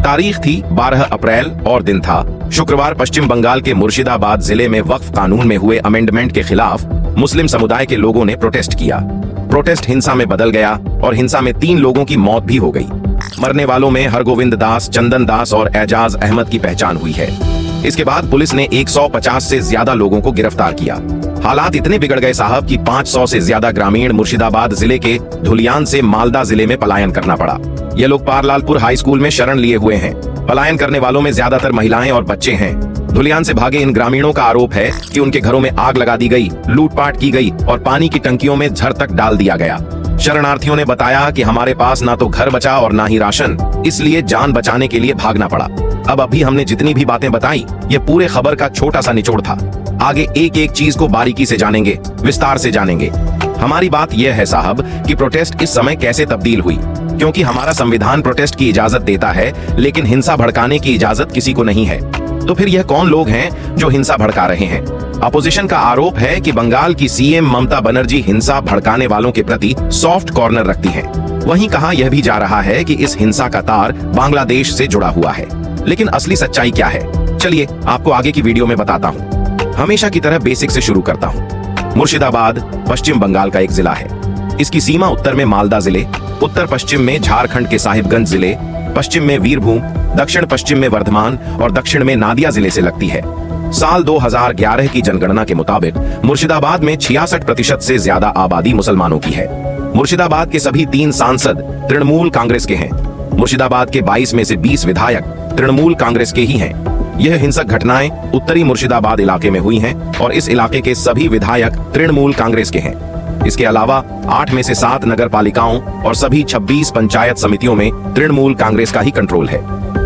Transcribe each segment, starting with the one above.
तारीख थी 12 अप्रैल और दिन था शुक्रवार। पश्चिम बंगाल के मुर्शिदाबाद जिले में वक्फ कानून में हुए अमेंडमेंट के खिलाफ मुस्लिम समुदाय के लोगों ने प्रोटेस्ट किया। प्रोटेस्ट हिंसा में बदल गया और हिंसा में 3 लोगों की मौत भी हो गई। मरने वालों में हरगोविंद दास, चंदन दास और एजाज अहमद की पहचान हुई है। इसके बाद पुलिस ने 150 से ज्यादा लोगों को गिरफ्तार किया। हालात इतने बिगड़ गए साहब कि 500 से ज्यादा ग्रामीण मुर्शिदाबाद जिले के धुलियान से मालदा जिले में पलायन करना पड़ा। ये लोग पारलालपुर हाई स्कूल में शरण लिए हुए हैं। पलायन करने वालों में ज्यादातर महिलाएं और बच्चे हैं। धुलियान से भागे इन ग्रामीणों का आरोप है कि उनके घरों में आग लगा दी गई, लूटपाट की गई और पानी की टंकियों में झर तक डाल दिया गया। शरणार्थियों ने बताया कि हमारे पास ना तो घर बचा और ना ही राशन, इसलिए जान बचाने के लिए भागना पड़ा। अब अभी हमने जितनी भी बातें बताई ये पूरे खबर का छोटा सा निचोड़ था। आगे एक एक चीज को बारीकी से जानेंगे, विस्तार से जानेंगे। हमारी बात यह है साहब कि प्रोटेस्ट इस समय कैसे तब्दील हुई, क्योंकि हमारा संविधान प्रोटेस्ट की इजाजत देता है लेकिन हिंसा भड़काने की इजाजत किसी को नहीं है। तो फिर यह कौन लोग हैं जो हिंसा भड़का रहे हैं? अपोजिशन का आरोप है कि बंगाल की सीएम ममता बनर्जी हिंसा भड़काने वालों के प्रति सॉफ्ट कॉर्नर रखती हैं। वहीं कहा यह भी जा रहा है कि इस हिंसा का तार बांग्लादेश से जुड़ा हुआ है। लेकिन असली सच्चाई क्या है, चलिए आपको आगे की वीडियो में बताता हूँ। हमेशा की तरह बेसिक से शुरू करता हूँ। मुर्शिदाबाद पश्चिम बंगाल का एक जिला है। इसकी सीमा उत्तर में मालदा जिले, उत्तर पश्चिम में झारखंड के साहिबगंज जिले, पश्चिम में वीरभूम, दक्षिण पश्चिम में वर्धमान और दक्षिण में नादिया जिले से लगती है। साल 2011 की जनगणना के मुताबिक मुर्शिदाबाद में 66% से ज्यादा आबादी मुसलमानों की है। मुर्शिदाबाद के सभी 3 सांसद तृणमूल कांग्रेस के हैं। मुर्शिदाबाद के 22 में से 20 विधायक तृणमूल कांग्रेस के ही हैं। यह हिंसक घटनाएं उत्तरी मुर्शिदाबाद इलाके में हुई हैं और इस इलाके के सभी विधायक तृणमूल कांग्रेस के हैं। इसके अलावा 8 में से 7 नगर पालिकाओं और सभी 26 पंचायत समितियों में तृणमूल कांग्रेस का ही कंट्रोल है।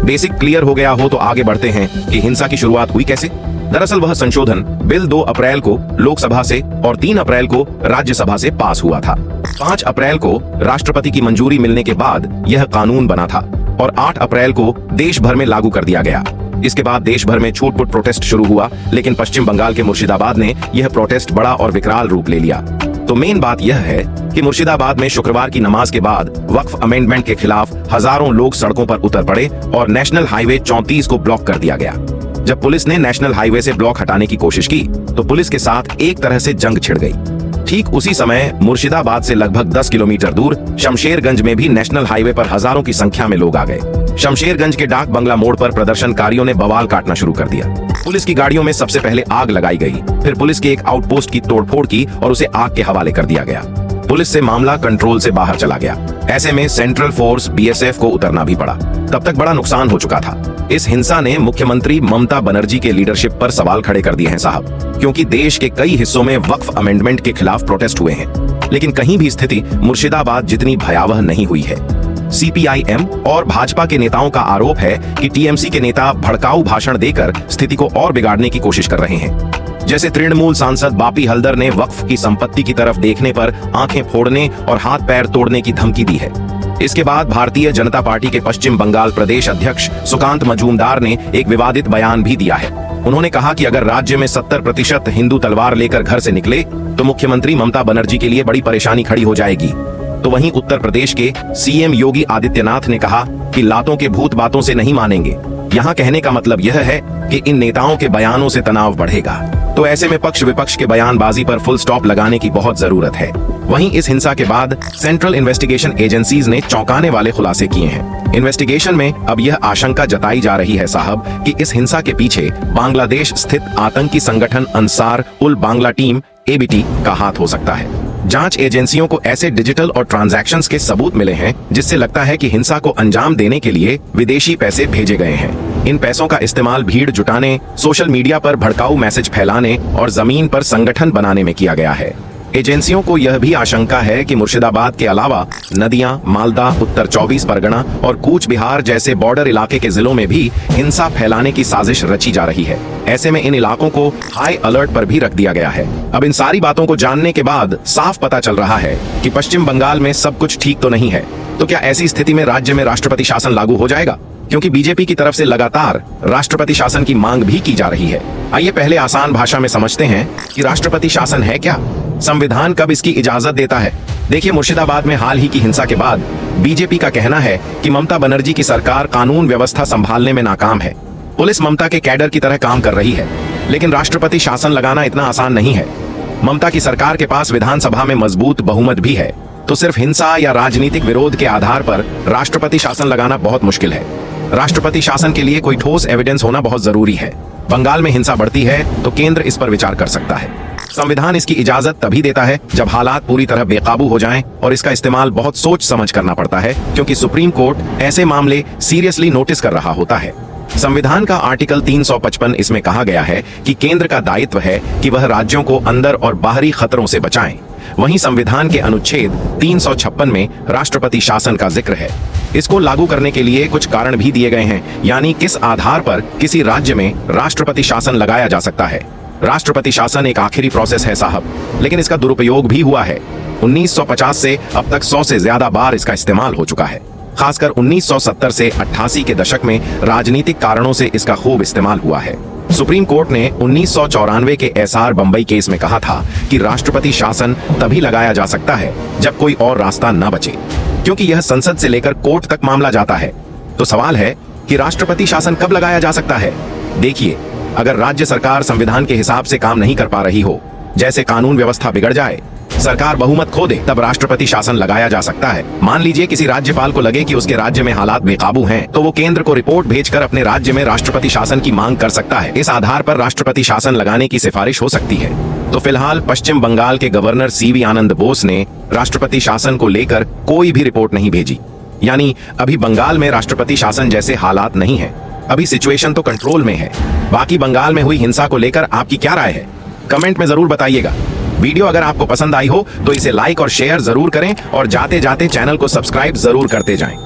बेसिक क्लियर हो गया हो तो आगे बढ़ते हैं कि हिंसा की शुरुआत हुई कैसे। दरअसल वह संशोधन बिल 2 अप्रैल को लोकसभा से और 3 अप्रैल को राज्यसभा से पास हुआ था। 5 अप्रैल को राष्ट्रपति की मंजूरी मिलने के बाद यह कानून बना था और 8 अप्रैल को देश भर में लागू कर दिया गया। इसके बाद देश भर में छूट-पुट प्रोटेस्ट शुरू हुआ, लेकिन पश्चिम बंगाल के मुर्शिदाबाद ने यह प्रोटेस्ट बड़ा और विकराल रूप ले लिया। तो मेन बात यह है कि मुर्शिदाबाद में शुक्रवार की नमाज के बाद वक्फ अमेंडमेंट के खिलाफ हजारों लोग सड़कों पर उतर पड़े और नेशनल हाईवे 34 को ब्लॉक कर दिया गया। जब पुलिस ने नेशनल हाईवे से ब्लॉक हटाने की कोशिश की तो पुलिस के साथ एक तरह से जंग छिड़ गई। ठीक उसी समय मुर्शिदाबाद से लगभग 10 किलोमीटर दूर शमशेरगंज में भी नेशनल हाईवे पर हजारों की संख्या में लोग आ गए। शमशेरगंज के डाक बंगला मोड़ पर प्रदर्शनकारियों ने बवाल काटना शुरू कर दिया। पुलिस की गाड़ियों में सबसे पहले आग लगाई गई, फिर पुलिस के एक आउटपोस्ट की तोड़फोड़ की और उसे आग के हवाले कर दिया गया। पुलिस से मामला कंट्रोल से बाहर चला गया। ऐसे में सेंट्रल फोर्स बीएसएफ को उतरना भी पड़ा। तब तक बड़ा नुकसान हो चुका था। इस हिंसा ने मुख्यमंत्री ममता बनर्जी के लीडरशिप पर सवाल खड़े कर दिए हैं साहब, क्योंकि देश के कई हिस्सों में वक्फ अमेंडमेंट के खिलाफ प्रोटेस्ट हुए हैं, लेकिन कहीं भी स्थिति मुर्शिदाबाद जितनी भयावह नहीं हुई है। सीपीआईएम और भाजपा के नेताओं का आरोप है कि टीएमसी के नेता भड़काऊ भाषण देकर स्थिति को और बिगाड़ने की कोशिश कर रहे हैं। जैसे तृणमूल सांसद बापी हल्दर ने वक्फ की संपत्ति की तरफ देखने पर आंखें फोड़ने और हाथ पैर तोड़ने की धमकी दी है। इसके बाद भारतीय जनता पार्टी के पश्चिम बंगाल प्रदेश अध्यक्ष सुकांत मजूमदार ने एक विवादित बयान भी दिया है। उन्होंने कहा कि अगर राज्य में 70% हिंदू तलवार लेकर घर से निकले तो मुख्यमंत्री ममता बनर्जी के लिए बड़ी परेशानी खड़ी हो जाएगी। तो वहीं उत्तर प्रदेश के सीएम योगी आदित्यनाथ ने कहा कि लातों के भूत बातों से नहीं मानेंगे। यहाँ कहने का मतलब यह है कि इन नेताओं के बयानों से तनाव बढ़ेगा। तो ऐसे में पक्ष विपक्ष के बयानबाजी पर फुल स्टॉप लगाने की बहुत जरूरत है। वहीं इस हिंसा के बाद सेंट्रल इन्वेस्टिगेशन एजेंसीज ने चौंकाने वाले खुलासे किए हैं। इन्वेस्टिगेशन में अब यह आशंका जताई जा रही है साहब कि इस हिंसा के पीछे बांग्लादेश स्थित आतंकी संगठन अंसार उल बांग्ला टीम एबीटी का हाथ हो सकता है। जांच एजेंसियों को ऐसे डिजिटल और ट्रांजैक्शंस के सबूत मिले हैं जिससे लगता है कि हिंसा को अंजाम देने के लिए विदेशी पैसे भेजे गए हैं। इन पैसों का इस्तेमाल भीड़ जुटाने, सोशल मीडिया पर भड़काऊ मैसेज फैलाने और जमीन पर संगठन बनाने में किया गया है। एजेंसियों को यह भी आशंका है कि मुर्शिदाबाद के अलावा नदियां, मालदा, उत्तर 24 परगना और कूच बिहार जैसे बॉर्डर इलाके के जिलों में भी हिंसा फैलाने की साजिश रची जा रही है। ऐसे में इन इलाकों को हाई अलर्ट पर भी रख दिया गया है। अब इन सारी बातों को जानने के बाद साफ पता चल रहा है कि पश्चिम बंगाल में सब कुछ ठीक तो नहीं है। तो क्या ऐसी स्थिति में राज्य में राष्ट्रपति शासन लागू हो जाएगा? क्योंकि बीजेपी की तरफ से लगातार राष्ट्रपति शासन की मांग भी की जा रही है। आइए पहले आसान भाषा में समझते हैं कि राष्ट्रपति शासन है क्या, संविधान कब इसकी इजाजत देता है देखिए, मुर्शिदाबाद में हाल ही की हिंसा के बाद बीजेपी का कहना है कि ममता बनर्जी की सरकार कानून व्यवस्था संभालने में नाकाम है। पुलिस ममता के कैडर की तरह काम कर रही है, लेकिन राष्ट्रपति शासन लगाना इतना आसान नहीं है। ममता की सरकार के पास विधानसभा में मजबूत बहुमत भी है, तो सिर्फ हिंसा या राजनीतिक विरोध के आधार पर राष्ट्रपति शासन लगाना बहुत मुश्किल है। राष्ट्रपति शासन के लिए कोई ठोस एविडेंस होना बहुत जरूरी है। बंगाल में हिंसा बढ़ती है तो केंद्र इस पर विचार कर सकता है। संविधान इसकी इजाजत तभी देता है जब हालात पूरी तरह बेकाबू हो जाएं, और इसका इस्तेमाल बहुत सोच समझ करना पड़ता है, क्योंकि सुप्रीम कोर्ट ऐसे मामले सीरियसली नोटिस कर रहा होता है। संविधान का आर्टिकल 355 इसमें कहा गया है कि केंद्र का दायित्व है कि वह राज्यों को अंदर और बाहरी खतरों से बचाएं। वहीं संविधान के अनुच्छेद 356 में राष्ट्रपति शासन का जिक्र है। इसको लागू करने के लिए कुछ कारण भी दिए गए हैं, यानी किस आधार पर किसी राज्य में राष्ट्रपति शासन लगाया जा सकता है। राष्ट्रपति शासन एक आखिरी प्रोसेस है साहब, लेकिन इसका दुरुपयोग भी हुआ है। 1950 से अब तक 100 से ज्यादा बार इसका इस्तेमाल हो चुका है। खासकर 1970 से 88 के दशक में राजनीतिक कारणों से इसका खूब इस्तेमाल हुआ है। सुप्रीम कोर्ट ने 1994 के एसआर बंबई केस में कहा था कि राष्ट्रपति शासन तभी लगाया जा सकता है जब कोई और रास्ता न बचे, क्योंकि यह संसद से लेकर कोर्ट तक मामला जाता है। तो सवाल है कि राष्ट्रपति शासन कब लगाया जा सकता है। देखिए, अगर राज्य सरकार संविधान के हिसाब से काम नहीं कर पा रही हो, जैसे कानून व्यवस्था बिगड़ जाए, सरकार बहुमत खो दे, तब राष्ट्रपति शासन लगाया जा सकता है। मान लीजिए किसी राज्यपाल को लगे कि उसके राज्य में हालात बेकाबू हैं, तो वो केंद्र को रिपोर्ट भेजकर अपने राज्य में राष्ट्रपति शासन की मांग कर सकता है। इस आधार पर राष्ट्रपति शासन लगाने की सिफारिश हो सकती है। तो फिलहाल पश्चिम बंगाल के गवर्नर सीवी आनंद बोस ने राष्ट्रपति शासन को लेकर कोई भी रिपोर्ट नहीं भेजी, यानी अभी बंगाल में राष्ट्रपति शासन जैसे हालात नहीं है। अभी सिचुएशन तो कंट्रोल में है। बाकी बंगाल में हुई हिंसा को लेकर आपकी क्या राय है, कमेंट में जरूर बताइएगा। वीडियो अगर आपको पसंद आई हो तो इसे लाइक और शेयर जरूर करें, और जाते जाते चैनल को सब्सक्राइब जरूर करते जाएं।